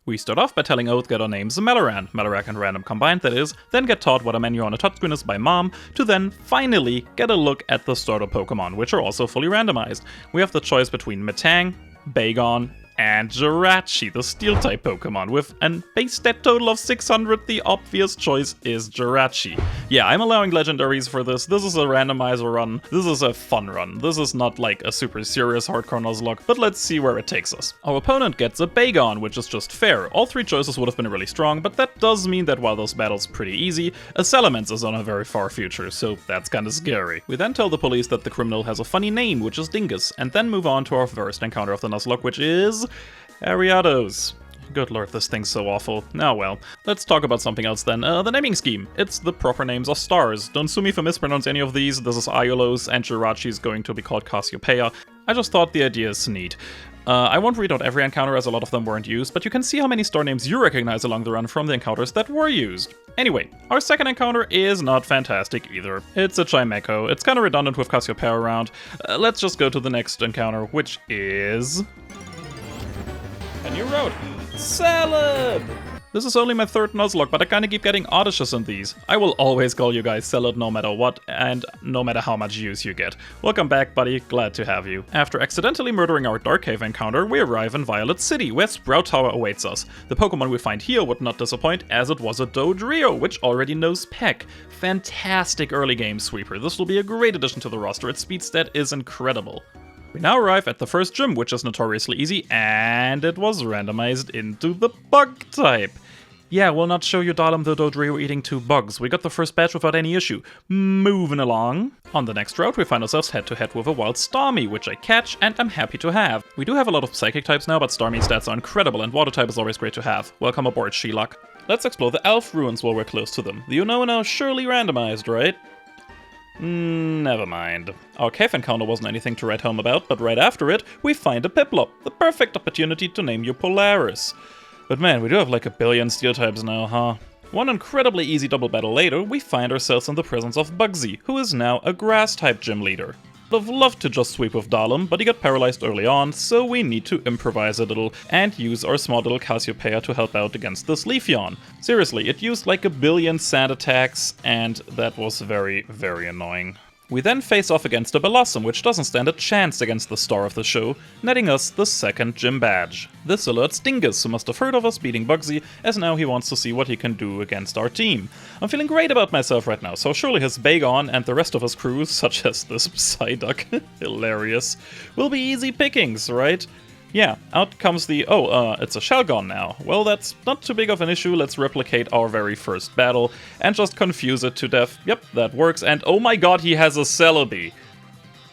We start off by telling Oath get our names Malorak and Random combined that is, then get taught what a menu on a touchscreen is by Mom, to then finally get a look at the starter Pokemon, which are also fully randomized. We have the choice between Metang, Bagon, and Jirachi, the Steel-type Pokemon. With a base stat total of 600, the obvious choice is Jirachi. Yeah, I'm allowing legendaries for this. This is a randomizer run. This is a fun run. This is not like a super serious hardcore Nuzlocke, but let's see where it takes us. Our opponent gets a Bagon, which is just fair. All three choices would have been really strong, but that does mean that while this battle's pretty easy, a Salamence is on a very far future, so that's kinda scary. We then tell the police that the criminal has a funny name, which is Dingus, and then move on to our first encounter of the Nuzlocke, which is Ariados. Good lord, this thing's so awful. Oh well. Let's talk about something else then. The naming scheme. It's the proper names of stars. Don't sue me for mispronouncing any of these. This is Iolos, and Jirachi is going to be called Cassiopeia. I just thought the idea is neat. I won't read out every encounter as a lot of them weren't used, but you can see how many star names you recognize along the run from the encounters that were used. Anyway, our second encounter is not fantastic either. It's a Chimecho. It's kinda redundant with Cassiopeia around. Let's just go to the next encounter, which is... a new road. Salad! This is only my third Nuzlocke, but I kinda keep getting audacious in these. I will always call you guys Salad no matter what, and no matter how much use you get. Welcome back, buddy. Glad to have you. After accidentally murdering our Dark Cave encounter, we arrive in Violet City, where Sprout Tower awaits us. The Pokemon we find here would not disappoint, as it was a Dodrio, which already knows Peck. Fantastic early game sweeper. This will be a great addition to the roster. Its speed stat is incredible. We now arrive at the first gym, which is notoriously easy, and it was randomized into the bug type. Yeah, we'll not show you Dahlem the Dodrio eating 2 bugs. We got the first batch without any issue. Moving along. On the next route, we find ourselves head-to-head with a wild Starmie, which I catch and I'm happy to have. We do have a lot of psychic types now, but Starmie stats are incredible, and water type is always great to have. Welcome aboard, Shelock. Let's explore the Elf Ruins while we're close to them. The Unona is surely randomized, right? Never mind. Our cave encounter wasn't anything to write home about, but right after it, we find a Piplup, the perfect opportunity to name you Polaris. But man, we do have like a billion steel types now, huh? One incredibly easy double battle later, we find ourselves in the presence of Bugsy, who is now a grass-type gym leader. Would have loved to just sweep with Dahlem, but he got paralyzed early on, so we need to improvise a little and use our small little Cassiopeia to help out against this Leafeon. Seriously, it used like a billion sand attacks, and that was very, very annoying. We then face off against a Blossom, which doesn't stand a chance against the star of the show, netting us the second gym badge. This alerts Dingus, who must have heard of us beating Bugsy, as now he wants to see what he can do against our team. I'm feeling great about myself right now, so surely his Bagon and the rest of his crew, such as this Psyduck, hilarious, will be easy pickings, right? Yeah, out comes the, it's a Shelgon now. Well, that's not too big of an issue. Let's replicate our very first battle and just confuse it to death. Yep, that works. And oh my god, he has a Celebi.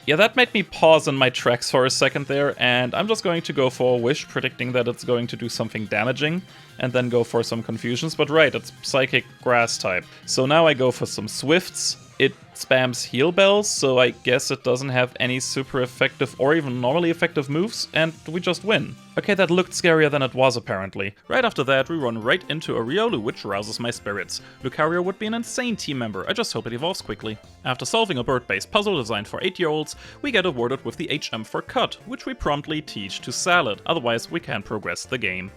Yeah, that made me pause in my tracks for a second there, and I'm just going to go for a Wish, predicting that it's going to do something damaging, and then go for some confusions. But right, it's Psychic Grass type. So now I go for some Swifts. It spams heal bells, so I guess it doesn't have any super effective or even normally effective moves, and we just win. Okay, that looked scarier than it was apparently. Right after that, we run right into a Riolu, which rouses my spirits. Lucario would be an insane team member, I just hope it evolves quickly. After solving a bird-based puzzle designed for 8-year-olds, we get awarded with the HM for Cut, which we promptly teach to Salad, otherwise we can't progress the game.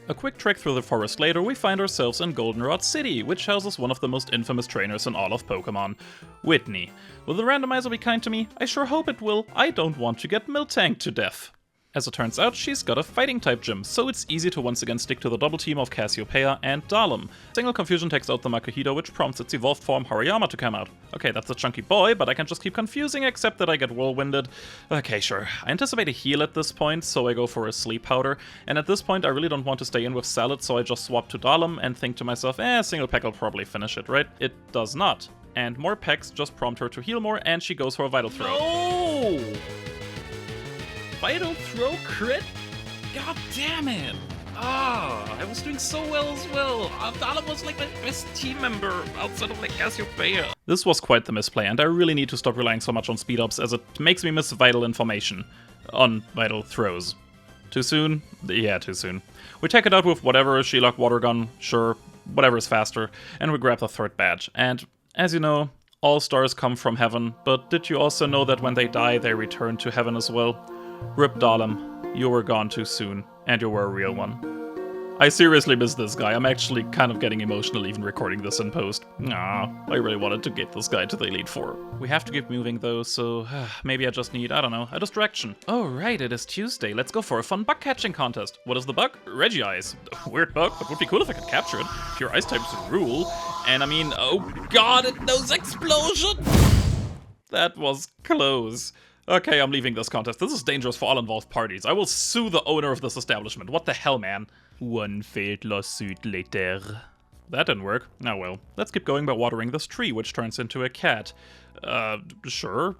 A quick trek through the forest later, we find ourselves in Goldenrod City, which houses one of the most infamous trainers in all of Pokemon, Whitney. Will the randomizer be kind to me? I sure hope it will. I don't want to get Miltanked to death. As it turns out, she's got a fighting-type gym, so it's easy to once again stick to the double team of Cassiopeia and Dahlem. Single confusion takes out the Makuhito, which prompts its evolved form Hariyama to come out. Okay, that's a chunky boy, but I can just keep confusing, except that I get whirlwinded. Okay, sure. I anticipate a heal at this point, so I go for a sleep powder, and at this point I really don't want to stay in with Salad, so I just swap to Dahlem and think to myself, single peck will probably finish it, right? It does not. And more pecks just prompt her to heal more, and she goes for a Vital Throw. No! Vital Throw crit? God damn it! I was doing so well as well. Dahlem was like my best team member outside of like Cassiopeia. This was quite the misplay, and I really need to stop relying so much on speed-ups as it makes me miss vital information on Vital Throws. Too soon? Yeah, too soon. We take it out with whatever, Shelock, Water Gun, sure, whatever is faster, and we grab the third badge. And as you know, all stars come from heaven, but did you also know that when they die, they return to heaven as well? Rip Dahlem, you were gone too soon, and you were a real one. I seriously miss this guy. I'm actually kind of getting emotional even recording this in post. Aw, I really wanted to get this guy to the Elite Four. We have to keep moving though, so maybe I just need, I don't know, a distraction. Oh right, it is Tuesday. Let's go for a fun bug catching contest. What is the bug? Regice. Weird bug, but would be cool if I could capture it. Pure ice types rule. And I mean, oh god, it knows explosion! That was close. Okay, I'm leaving this contest. This is dangerous for all involved parties. I will sue the owner of this establishment. What the hell, man? One failed lawsuit later. That didn't work. Oh well. Let's keep going by watering this tree, which turns into a cat. Sure.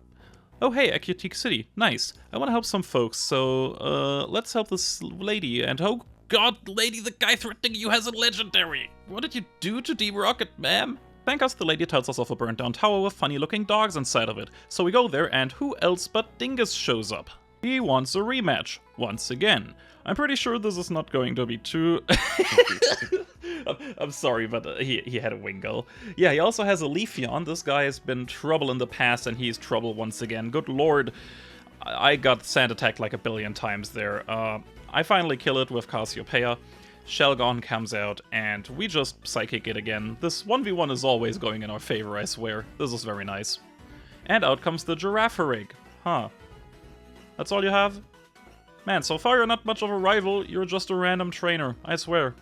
Oh hey, Aquatic City. Nice. I want to help some folks, so, let's help this lady. And oh god, lady, the guy threatening you has a legendary. What did you do to D-Rocket, ma'am? Thank us, the lady tells us of a burnt down tower with funny looking dogs inside of it. So we go there and who else but Dingus shows up. He wants a rematch, once again. I'm pretty sure this is not going to be too... I'm sorry, but he had a Wingull. Yeah, he also has a Leafeon. This guy has been trouble in the past and he's trouble once again. Good lord. I got sand attacked like a billion times there. I finally kill it with Cassiopeia. Shelgon comes out, and we just Psychic it again. This 1v1 is always going in our favor, I swear. This is very nice. And out comes the Giraffarig. Huh. That's all you have? Man, so far you're not much of a rival, you're just a random trainer, I swear.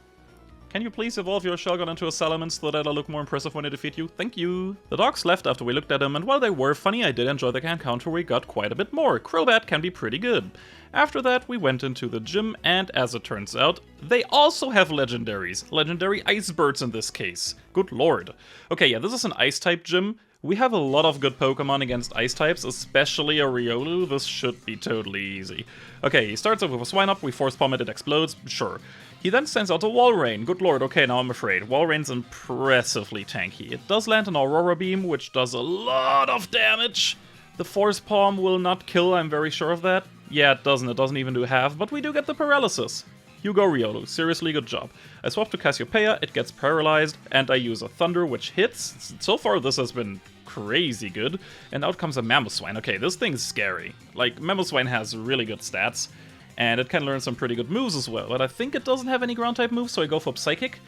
Can you please evolve your Shelgon into a Salamence so that I look more impressive when I defeat you? Thank you. The dogs left after we looked at them, and while they were funny, I did enjoy the encounter. We got quite a bit more. Crobat can be pretty good. After that, we went into the gym, and as it turns out, they also have legendaries. Legendary ice birds in this case. Good lord. Okay, yeah, this is an ice-type gym. We have a lot of good Pokemon against ice types, especially a Riolu. This should be totally easy. Okay, he starts off with a Swinub, we Force Palm it, it explodes, sure. He then sends out a Walrein. Good lord, okay, now I'm afraid. Walrein's impressively tanky. It does land an Aurora Beam, which does a lot of damage. The Force Palm will not kill, I'm very sure of that. Yeah, it doesn't even do half, but we do get the Paralysis. You go, Riolu. Seriously, good job. I swap to Cassiopeia, it gets paralyzed, and I use a Thunder, which hits. So far, this has been crazy good. And out comes a Mamoswine. Okay, this thing is scary. Like, Mamoswine has really good stats, and it can learn some pretty good moves as well. But I think it doesn't have any Ground-type moves, so I go for Psychic.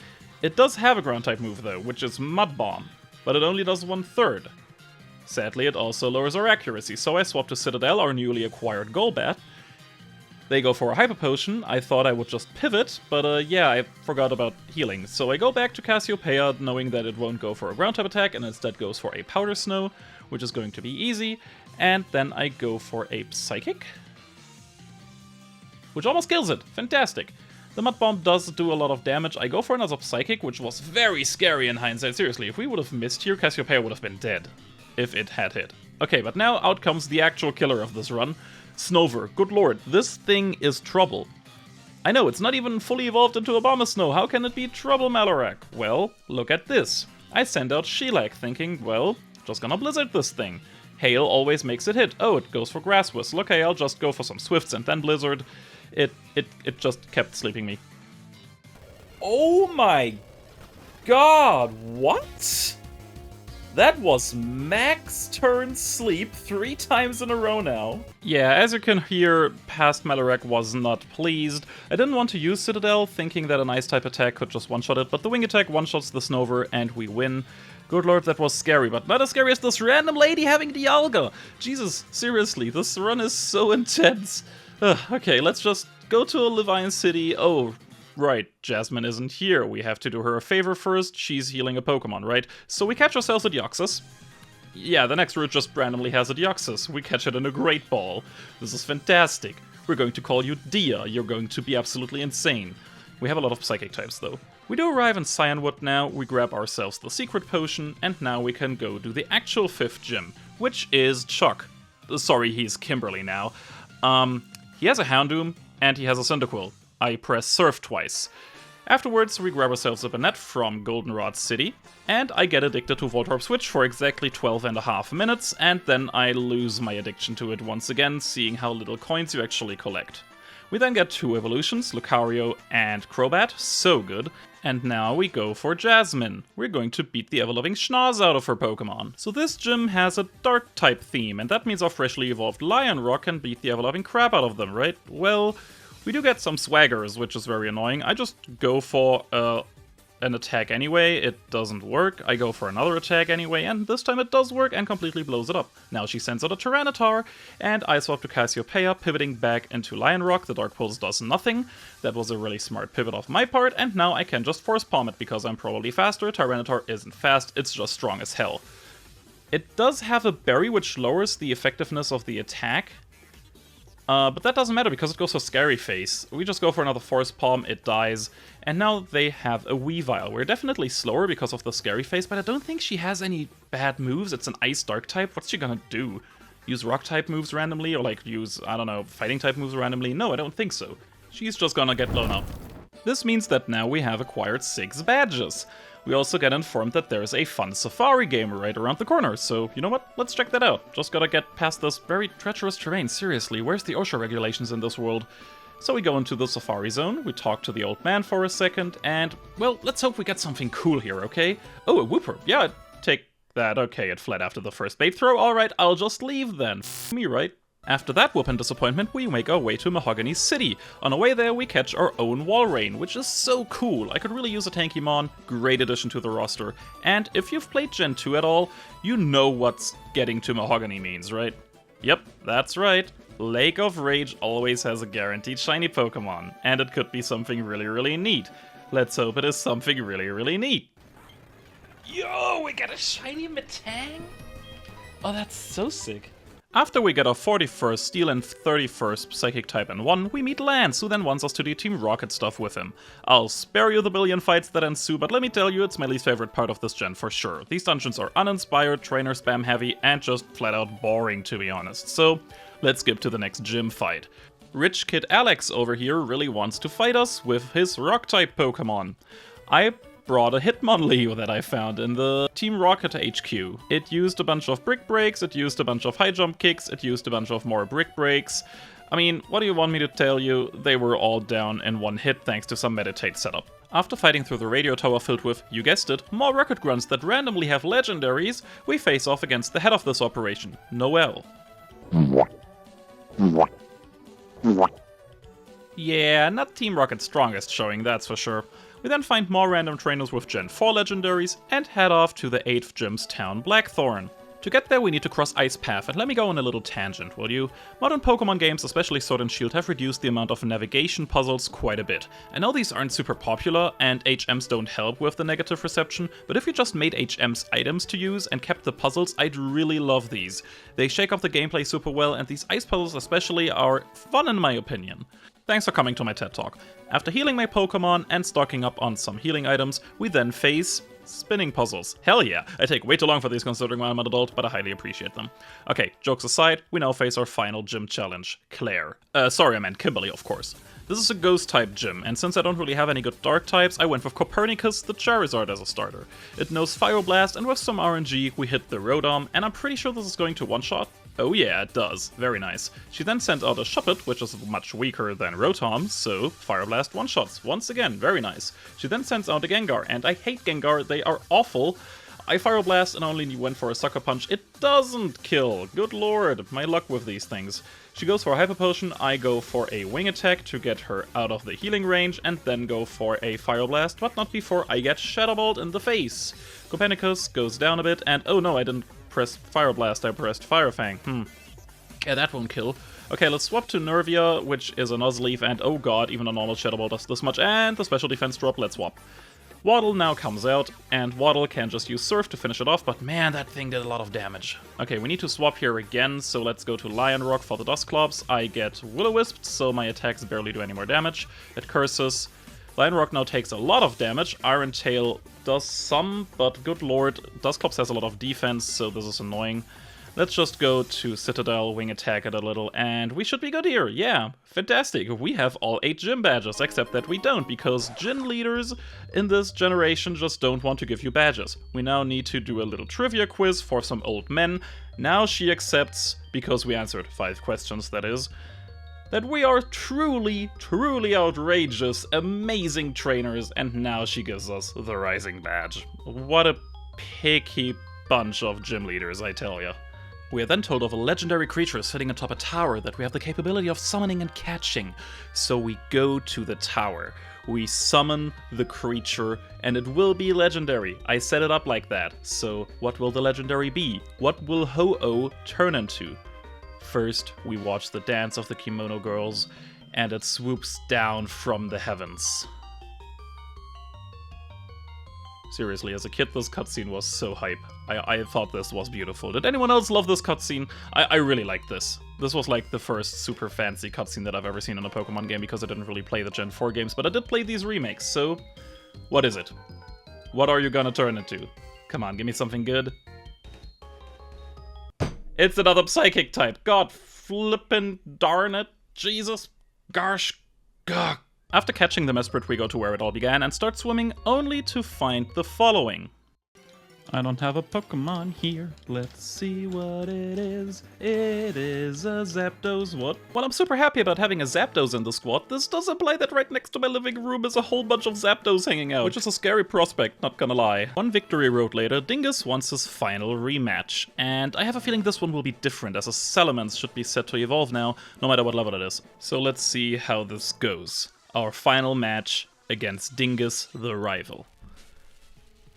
It does have a Ground-type move, though, which is Mud Bomb, but it only does 1/3. Sadly, it also lowers our accuracy, so I swap to Citadel, our newly acquired Golbat. They go for a Hyper Potion. I thought I would just pivot, but yeah, I forgot about healing. So I go back to Cassiopeia, knowing that it won't go for a Ground-type attack, and instead goes for a Powder Snow, which is going to be easy. And then I go for a Psychic, which almost kills it. Fantastic. The Mud Bomb does do a lot of damage. I go for another Psychic, which was very scary in hindsight. Seriously, if we would have missed here, Cassiopeia would have been dead. If it had hit. Okay, but now out comes the actual killer of this run. Snover. Good lord, this thing is trouble. I know, it's not even fully evolved into a Abomasnow. How can it be trouble, Malorak? Well, look at this. I send out Shellac, thinking, well, just gonna Blizzard this thing. Hail always makes it hit. Oh, it goes for Grass Whistle. Okay, I'll just go for some Swifts and then Blizzard. It just kept sleeping me. Oh my god, what? That was max turn sleep 3 times in a row now. Yeah, as you can hear, past Malorak was not pleased. I didn't want to use Citadel, thinking that an Ice-type attack could just one-shot it, but the Wing attack one-shots the Snover and we win. Good lord, that was scary, but not as scary as this random lady having Dialga. Jesus, seriously, this run is so intense. Okay, let's just go to a Levine City. Oh, right, Jasmine isn't here. We have to do her a favor first. She's healing a Pokemon, right? So we catch ourselves a Deoxys. Yeah, the next route just randomly has a Deoxys. We catch it in a Great Ball. This is fantastic. We're going to call you Dia. You're going to be absolutely insane. We have a lot of Psychic types, though. We do arrive in Cyanwood now, we grab ourselves the Secret Potion, and now we can go do the actual 5th gym, which is Chuck. Sorry, he's Kimberly now. He has a Houndoom, and he has a Cyndaquil. I press Surf twice. Afterwards, we grab ourselves a Banette from Goldenrod City, and I get addicted to Voltorb Switch for exactly 12.5 minutes, and then I lose my addiction to it once again, seeing how little coins you actually collect. We then get 2 evolutions, Lucario and Crobat, so good. And now we go for Jasmine. We're going to beat the ever-loving Schnoz out of her Pokemon. So this gym has a Dark-type theme, and that means our freshly evolved Lionrock can beat the ever-loving crap out of them, right? Well, We do get some swaggers, which is very annoying. I just go for an attack anyway, it doesn't work. I go for another attack anyway, and this time it does work and completely blows it up. Now she sends out a Tyranitar, and I swap to Cassiopeia, pivoting back into Lion Rock. The Dark Pulse does nothing. That was a really smart pivot off my part, and now I can just Force Palm it because I'm probably faster. Tyranitar isn't fast, it's just strong as hell. It does have a berry which lowers the effectiveness of the attack, but that doesn't matter because it goes for Scary Face. We just go for another Force Palm, it dies, and now they have a Weavile. We're definitely slower because of the Scary Face, but I don't think she has any bad moves. It's an Ice Dark type. What's she gonna do? Use Rock type moves randomly, or like use, I don't know, Fighting type moves randomly? No, I don't think so. She's just gonna get blown up. This means that now we have acquired 6 badges. We also get informed that there's a fun safari game right around the corner, so you know what? Let's check that out. Just gotta get past this very treacherous terrain. Seriously, where's the OSHA regulations in this world? So we go into the safari zone, we talk to the old man for a second, and, well, let's hope we get something cool here, okay? Oh, a Wooper. Yeah, I'd take that. Okay, it fled after the first bait throw. Alright, I'll just leave then. Me, right? After that whoop and disappointment, we make our way to Mahogany City. On our way there, we catch our own Walrein, which is so cool. I could really use a Tankymon, great addition to the roster. And if you've played Gen 2 at all, you know what's getting to Mahogany means, right? Yep, that's right. Lake of Rage always has a guaranteed shiny Pokemon, and it could be something really, really neat. Let's hope it is something really, really neat. Yo, we got a shiny Metang? Oh, that's so sick. After we get our 41st Steel and 31st Psychic type in 1, we meet Lance, who then wants us to do Team Rocket stuff with him. I'll spare you the billion fights that ensue, but let me tell you, it's my least favorite part of this gen for sure. These dungeons are uninspired, trainer spam heavy, and just flat out boring, to be honest. So, let's skip to the next gym fight. Rich Kid Alex over here really wants to fight us with his Rock-type Pokemon. I brought a Hitmonlee that I found in the Team Rocket HQ. It used a bunch of Brick Breaks, it used a bunch of High Jump Kicks, it used a bunch of more Brick Breaks. I mean, what do you want me to tell you? They were all down in one hit thanks to some Meditate setup. After fighting through the radio tower filled with, you guessed it, more Rocket Grunts that randomly have legendaries, we face off against the head of this operation, Noelle. Yeah, not Team Rocket's strongest showing, that's for sure. We then find more random trainers with Gen 4 legendaries and head off to the 8th gym's town, Blackthorn. To get there we need to cross Ice Path, and let me go on a little tangent, will you? Modern Pokemon games, especially Sword and Shield, have reduced the amount of navigation puzzles quite a bit. I know these aren't super popular, and HMs don't help with the negative reception, but if you just made HMs items to use and kept the puzzles, I'd really love these. They shake up the gameplay super well, and these ice puzzles especially are fun in my opinion. Thanks for coming to my TED Talk. After healing my Pokemon and stocking up on some healing items, we then face spinning puzzles. Hell yeah! I take way too long for these considering I'm an adult, but I highly appreciate them. Okay, jokes aside, we now face our final gym challenge, Claire. Sorry, I meant Kimberly, of course. This is a Ghost-type gym, and since I don't really have any good Dark types, I went with Copernicus the Charizard as a starter. It knows Fire Blast, and with some RNG, we hit the Rotom, and I'm pretty sure this is going to one-shot. Oh yeah, it does. Very nice. She then sent out a Shuppet, which is much weaker than Rotom, so Fire Blast one-shots. Once again, very nice. She then sends out a Gengar, and I hate Gengar, they are awful. I Fire Blast and only went for a Sucker Punch. It doesn't kill. Good lord, my luck with these things. She goes for a Hyper Potion, I go for a Wing Attack to get her out of the healing range, and then go for a Fire Blast, but not before I get Shadow Bolt in the face. Copernicus goes down a bit, and oh no, I didn't press Fire Blast, I pressed Fire Fang. Yeah, that won't kill. Okay, let's swap to Nervia, which is a Nuzleaf, and oh god, even a normal Shadow Ball does this much, and the special defense drop, let's swap. Waddle now comes out, and Waddle can just use Surf to finish it off, but man, that thing did a lot of damage. Okay, we need to swap here again, so let's go to Lion Rock for the Dusclops. I get Will-O-Wisp, so my attacks barely do any more damage. It curses. Lion Rock now takes a lot of damage. Iron Tail does some, but good lord, Dusclops has a lot of defense, so this is annoying. Let's just go to Citadel, Wing Attack it a little, and we should be good here. Yeah, fantastic. We have all 8 gym badges, except that we don't, because gym leaders in this generation just don't want to give you badges. We now need to do a little trivia quiz for some old men. Now she accepts, because we answered 5 questions, that is, that we are truly, truly outrageous, amazing trainers, and now she gives us the Rising Badge. What a picky bunch of gym leaders, I tell ya. We are then told of a legendary creature sitting atop a tower that we have the capability of summoning and catching. So we go to the tower. We summon the creature, and it will be legendary. I set it up like that. So what will the legendary be? What will Ho-Oh turn into? First, we watch the dance of the kimono girls, and it swoops down from the heavens. Seriously, as a kid, this cutscene was so hype. I thought this was beautiful. Did anyone else love this cutscene? I really liked this. This was like the first super fancy cutscene that I've ever seen in a Pokemon game, because I didn't really play the Gen 4 games, but I did play these remakes, so what is it? What are you gonna turn into? Come on, give me something good. It's another Psychic type. God flippin' darn it. Jesus. Gosh. Gah. After catching the Mesprit, we go to where it all began and start swimming, only to find the following. I don't have a Pokemon here. Let's see what it is. It is a Zapdos. What? Well, I'm super happy about having a Zapdos in the squad. This does imply that right next to my living room is a whole bunch of Zapdos hanging out, which is a scary prospect, not gonna lie. One victory road later, Dingus wants his final rematch, and I have a feeling this one will be different, as a Salamence should be set to evolve now, no matter what level it is. So let's see how this goes. Our final match against Dingus the rival.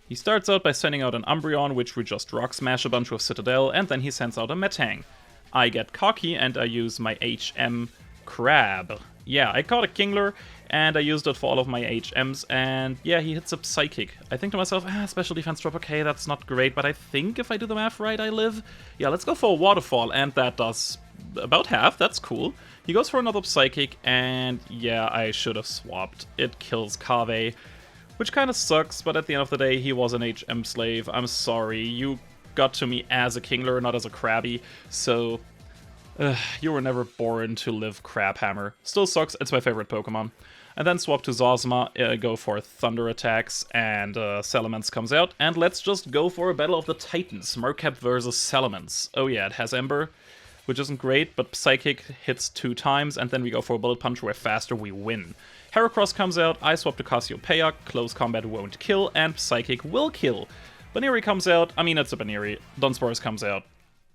He starts out by sending out an Umbreon, which we just Rock Smash a bunch with Citadel, and then he sends out a Metang. I get cocky and I use my HM Crab. Yeah, I caught a Kingler and I used it for all of my HMs, and yeah, he hits a Psychic. I think to myself, special defense drop, okay, that's not great, but I think if I do the math right, I live. Yeah, let's go for a Waterfall, and that does about half, that's cool. He goes for another Psychic, and yeah, I should have swapped. It kills Kave, which kind of sucks, but at the end of the day, he was an HM slave. I'm sorry, you got to me as a Kingler, not as a Krabby, so you were never born to live Crabhammer. Still sucks, it's my favorite Pokemon. And then swap to Zosma, go for Thunder attacks, and Salamence comes out, and let's just go for a Battle of the Titans, Murkap versus Salamence. Oh yeah, it has Ember, which isn't great, but Psychic hits 2 times, and then we go for a Bullet Punch where faster we win. Heracross comes out, I swap to Cassiopeia, Close Combat won't kill, and Psychic will kill. Baneri comes out, I mean it's a Baneri, Dunsparce comes out.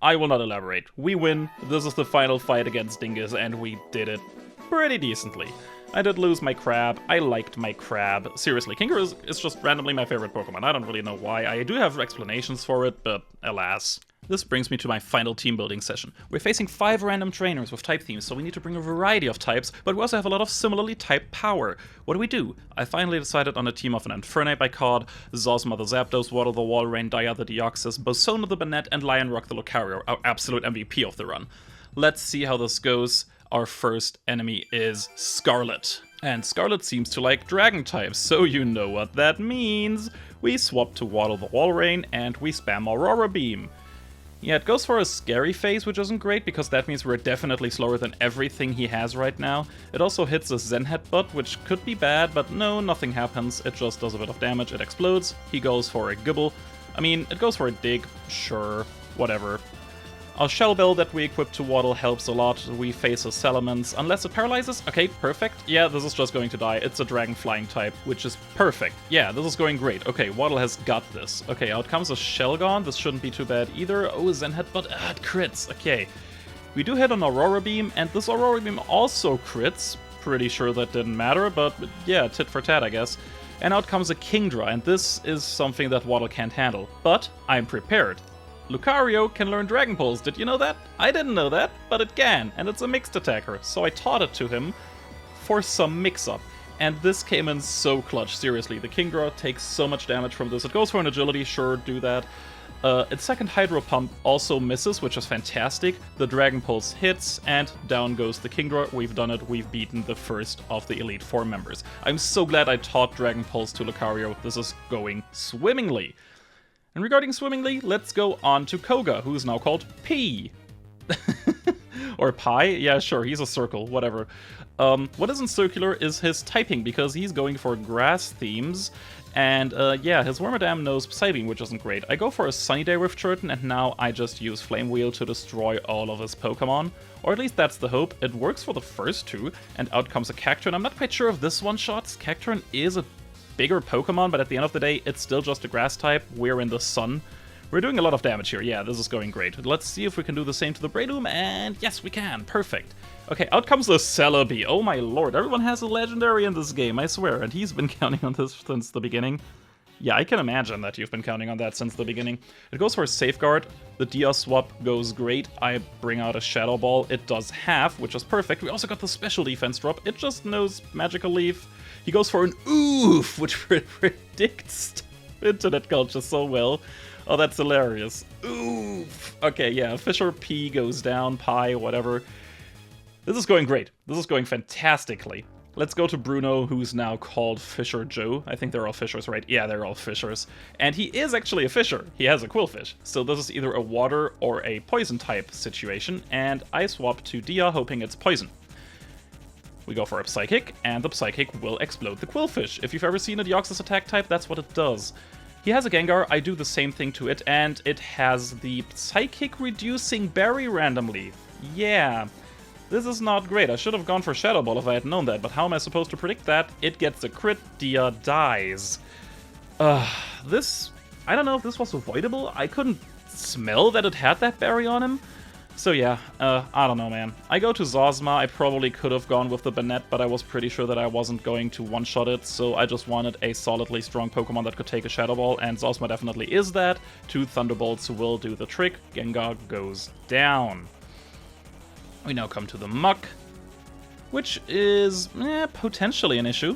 I will not elaborate. We win, this is the final fight against Dingus, and we did it pretty decently. I did lose my Crab, I liked my Crab. Seriously, Kingler is just randomly my favorite Pokemon. I don't really know why, I do have explanations for it, but alas. This brings me to my final team building session. We're facing 5 random trainers with type themes, so we need to bring a variety of types, but we also have a lot of similarly typed power. What do? I finally decided on a team of an Infernape by Cod, Zosma the Zapdos, Water the Walrein, Dia the Deoxys, Bosona the Banette, and Lionrock the Lucario, our absolute MVP of the run. Let's see how this goes. Our first enemy is Scarlet. And Scarlet seems to like dragon types, so you know what that means. We swap to Water the Walrein, and we spam Aurora Beam. Yeah, it goes for a scary phase, which isn't great, because that means we're definitely slower than everything he has right now. It also hits a Zen Headbutt, which could be bad, but no, nothing happens. It just does a bit of damage, it explodes. He goes for a Gibble. I mean, it goes for a Dig, sure, whatever. Our Shell Bell that we equip to Waddle helps a lot. We face a Salamence, unless it paralyzes. Okay, perfect. Yeah, this is just going to die. It's a Dragon Flying type, which is perfect. Yeah, this is going great. Okay, Waddle has got this. Okay, out comes a Shelgon. This shouldn't be too bad either. Oh, a Zen Headbutt. It crits. Okay. We do hit an Aurora Beam, and this Aurora Beam also crits. Pretty sure that didn't matter, but yeah, tit for tat, I guess. And out comes a Kingdra, and this is something that Waddle can't handle. But I'm prepared. Lucario can learn Dragon Pulse, did you know that? I didn't know that, but it can, and it's a mixed attacker, so I taught it to him for some mix-up. And this came in so clutch, seriously. The Kingdra takes so much damage from this. It goes for an Agility, sure, do that. Its second Hydro Pump also misses, which is fantastic. The Dragon Pulse hits, and down goes the Kingdra. We've done it, we've beaten the first of the Elite Four members. I'm so glad I taught Dragon Pulse to Lucario. This is going swimmingly. And regarding swimmingly, let's go on to Koga, who is now called P. Or Pi? Yeah, sure, he's a circle, whatever. What isn't circular is his typing, because he's going for grass themes. And yeah, his Wormadam knows Psybeam, which isn't great. I go for a Sunny Day with Turton, and now I just use Flame Wheel to destroy all of his Pokemon. Or at least that's the hope. It works for the first 2, and out comes a Cacturne. I'm not quite sure if this one-shots. Cacturne is a bigger Pokemon, but at the end of the day, it's still just a grass type. We're in the sun. We're doing a lot of damage here. Yeah, this is going great. Let's see if we can do the same to the Breloom, and yes, we can. Perfect. Okay, out comes the Celebi. Oh my lord, everyone has a legendary in this game, I swear, and he's been counting on this since the beginning. Yeah, I can imagine that you've been counting on that since the beginning. It goes for a Safeguard. The Dia swap goes great. I bring out a Shadow Ball. It does half, which is perfect. We also got the special defense drop. It just knows Magical Leaf. He goes for an Oof, which predicts internet culture so well. Oh, that's hilarious. Oof. Okay, yeah, Fisher P goes down, Pi, whatever. This is going great. This is going fantastically. Let's go to Bruno, who's now called Fisher Joe. I think they're all Fishers, right? Yeah, they're all Fishers. And he is actually a Fisher. He has a Quillfish. So this is either a water or a poison type situation. And I swap to Dia, hoping it's poison. We go for a Psychic, and the Psychic will explode the Quillfish. If you've ever seen a Deoxys attack type, that's what it does. He has a Gengar, I do the same thing to it, and it has the Psychic reducing berry randomly. Yeah, this is not great. I should have gone for Shadow Ball if I had known that, but how am I supposed to predict that? It gets a crit, Dia dies. This... I don't know if this was avoidable. I couldn't smell that it had that berry on him. So yeah, I don't know, man. I go to Zosma. I probably could have gone with the Banette, but I was pretty sure that I wasn't going to one-shot it, so I just wanted a solidly strong Pokemon that could take a Shadow Ball, and Zosma definitely is that. 2 Thunderbolts will do the trick. Gengar goes down. We now come to the Muck, which is potentially an issue.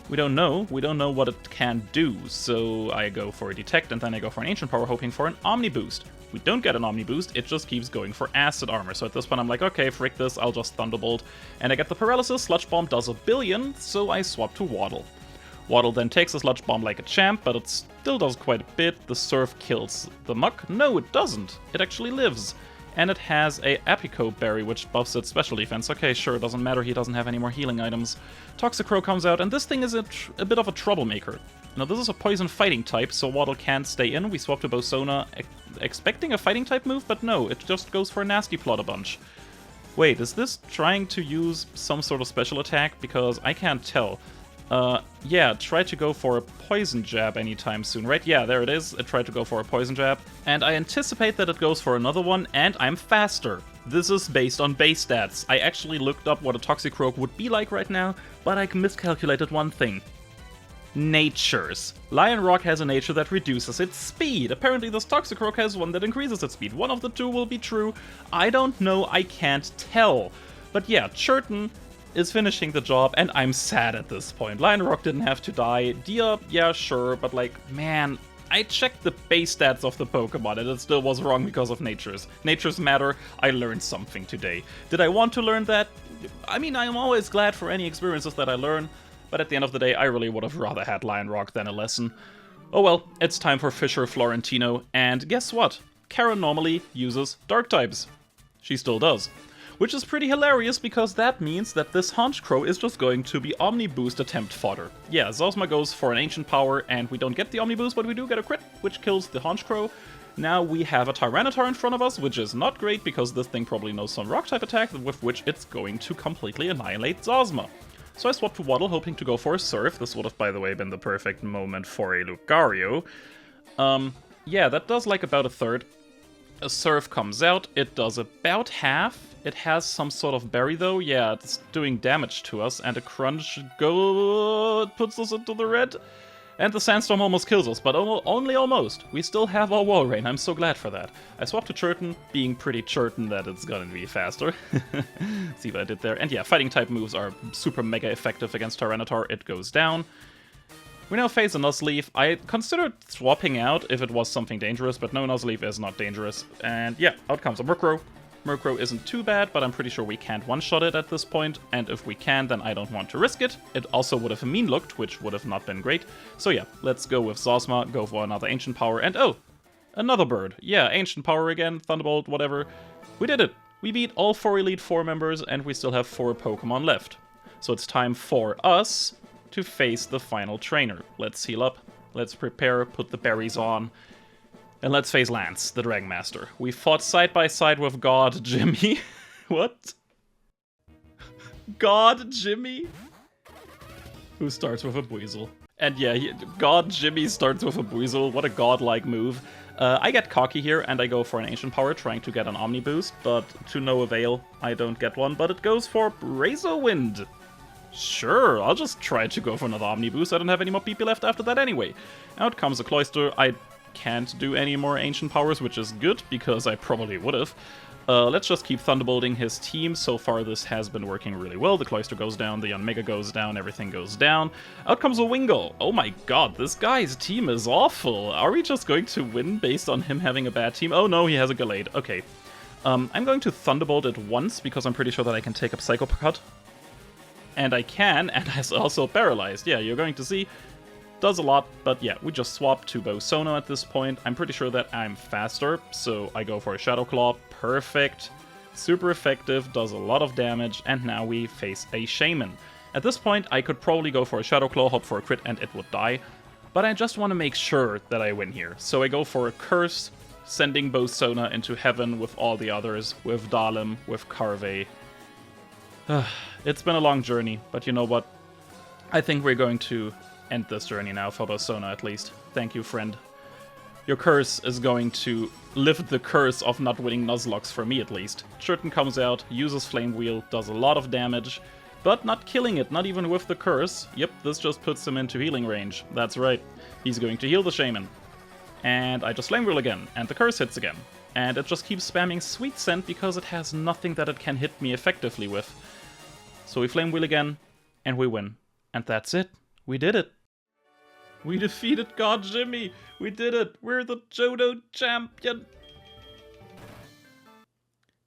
We don't know. We don't know what it can do, so I go for a Detect, and then I go for an Ancient Power, hoping for an Omni Boost. We don't get an Omni Boost, it just keeps going for Acid Armor. So at this point I'm like, okay, frick this, I'll just Thunderbolt. And I get the Paralysis, Sludge Bomb does 1 billion, so I swap to Waddle. Waddle then takes a Sludge Bomb like a champ, but it still does quite a bit. The Surf kills the Muck. No, it doesn't. It actually lives. And it has a Apico Berry, which buffs its special defense. Okay, sure, it doesn't matter, he doesn't have any more healing items. Toxicroak comes out, and this thing is a bit of a troublemaker. Now, this is a Poison Fighting type, so Waddle can't stay in. We swap to Bosona, expecting a Fighting type move, but no, it just goes for a Nasty Plot a bunch. Wait, is this trying to use some sort of special attack? Because I can't tell. Yeah, try to go for a Poison Jab anytime soon, right? Yeah, there it is. It tried to go for a Poison Jab. And I anticipate that it goes for another one, and I'm faster. This is based on base stats. I actually looked up what a Toxicroak would be like right now, but I miscalculated one thing. Natures. Lion Rock has a nature that reduces its speed. Apparently this Toxicroak has one that increases its speed. One of the two will be true. I don't know, I can't tell. But yeah, Churton is finishing the job, and I'm sad at this point. Lion Rock didn't have to die. Dia, yeah, sure, but like, man, I checked the base stats of the Pokemon, and it still was wrong because of natures. Natures matter. I learned something today. Did I want to learn that? I mean, I'm always glad for any experiences that I learn, but at the end of the day, I really would have rather had Lion Rock than a lesson. Oh well, it's time for Fisher Florentino, and guess what? Karen normally uses Dark types. She still does. Which is pretty hilarious, because that means that this Honchkrow is just going to be Omni Boost attempt fodder. Yeah, Zosma goes for an Ancient Power, and we don't get the Omni Boost, but we do get a crit, which kills the Honchkrow. Now we have a Tyranitar in front of us, which is not great, because this thing probably knows some Rock-type attack, with which it's going to completely annihilate Zosma. So I swap to Waddle, hoping to go for a Surf. This would have, by the way, been the perfect moment for a Lucario. Yeah, that does like about a third. A Surf comes out, it does about half. It has some sort of berry though, yeah, it's doing damage to us, and a Crunch puts us into the red. And the Sandstorm almost kills us, but only almost. We still have our Wall Rain, I'm so glad for that. I swapped to Churton, being pretty certain that it's gonna be faster. See what I did there? And yeah, fighting type moves are super mega effective against Tyranitar, it goes down. We now face a Nuzleaf. I considered swapping out if it was something dangerous, but no, Nuzleaf is not dangerous. And yeah, out comes a Murkrow. Murkrow isn't too bad, but I'm pretty sure we can't one-shot it at this point, and if we can, then I don't want to risk it. It also would have mean-looked, which would have not been great. So yeah, let's go with Zosma, go for another Ancient Power, and oh! Another bird. Yeah, Ancient Power again, Thunderbolt, whatever. We did it! We beat all 4 Elite Four members, and we still have 4 Pokemon left. So it's time for us to face the final trainer. Let's heal up, let's prepare, put the berries on, and let's face Lance, the Dragon Master. We fought side by side with God Jimmy. What? God Jimmy? Who starts with a Buizel. And yeah, God Jimmy starts with a Buizel. What a godlike move. I get cocky here, and I go for an Ancient Power, trying to get an Omni boost, but to no avail, I don't get one, but it goes for Razor Wind. Sure, I'll just try to go for another Omni boost, I don't have any more PP left after that anyway. Out comes a Cloyster, I can't do any more Ancient Powers, which is good, because I probably would've. Let's just keep Thunderbolting his team. So far this has been working really well. The Cloyster goes down, the Unmega goes down, everything goes down. Out comes a Wingull. Oh my god, this guy's team is awful. Are we just going to win based on him having a bad team? Oh no, he has a Gallade. Okay. I'm going to Thunderbolt it once, because I'm pretty sure that I can take up Psycho Cut. And I can, and it's also paralyzed. Yeah, you're going to see. Does a lot, but yeah, we just swap to Bosono at this point. I'm pretty sure that I'm faster, so I go for a Shadow Claw. Perfect. Super effective, does a lot of damage, and now we face a Shaman. At this point, I could probably go for a Shadow Claw, hope for a crit, and it would die. But I just want to make sure that I win here. So I go for a Curse, sending Bosona into heaven with all the others, with Dalim, with Carve. It's been a long journey, but you know what? I think we're going to end this journey now, for Bosona at least. Thank you, friend. Your curse is going to lift the curse of not winning Nuzlocks for me, at least. Churton comes out, uses Flame Wheel, does a lot of damage, but not killing it, not even with the curse. Yep, this just puts him into healing range. That's right. He's going to heal the Shaman. And I just Flame Wheel again, and the curse hits again. And it just keeps spamming Sweet Scent because it has nothing that it can hit me effectively with. So we Flame Wheel again, and we win. And that's it. We did it. We defeated God Jimmy! We did it! We're the Johto champion!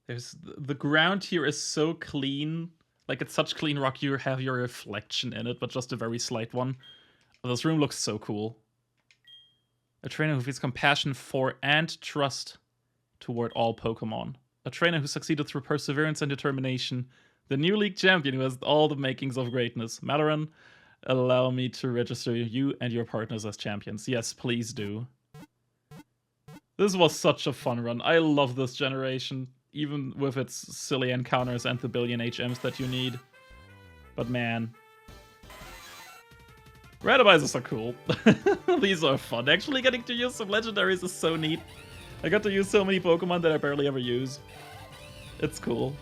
The ground here is so clean. Like, it's such clean rock, you have your reflection in it, but just a very slight one. Oh, this room looks so cool. A trainer who feels compassion for and trust toward all Pokemon. A trainer who succeeded through perseverance and determination. The new league champion who has all the makings of greatness. Maloran, allow me to register you and your partners as champions. Yes, please do. This was such a fun run. I love this generation, even with its silly encounters and the billion HMs that you need. But man, randomizers are cool. These are fun. Actually getting to use some legendaries is so neat. I got to use so many Pokemon that I barely ever use. It's cool.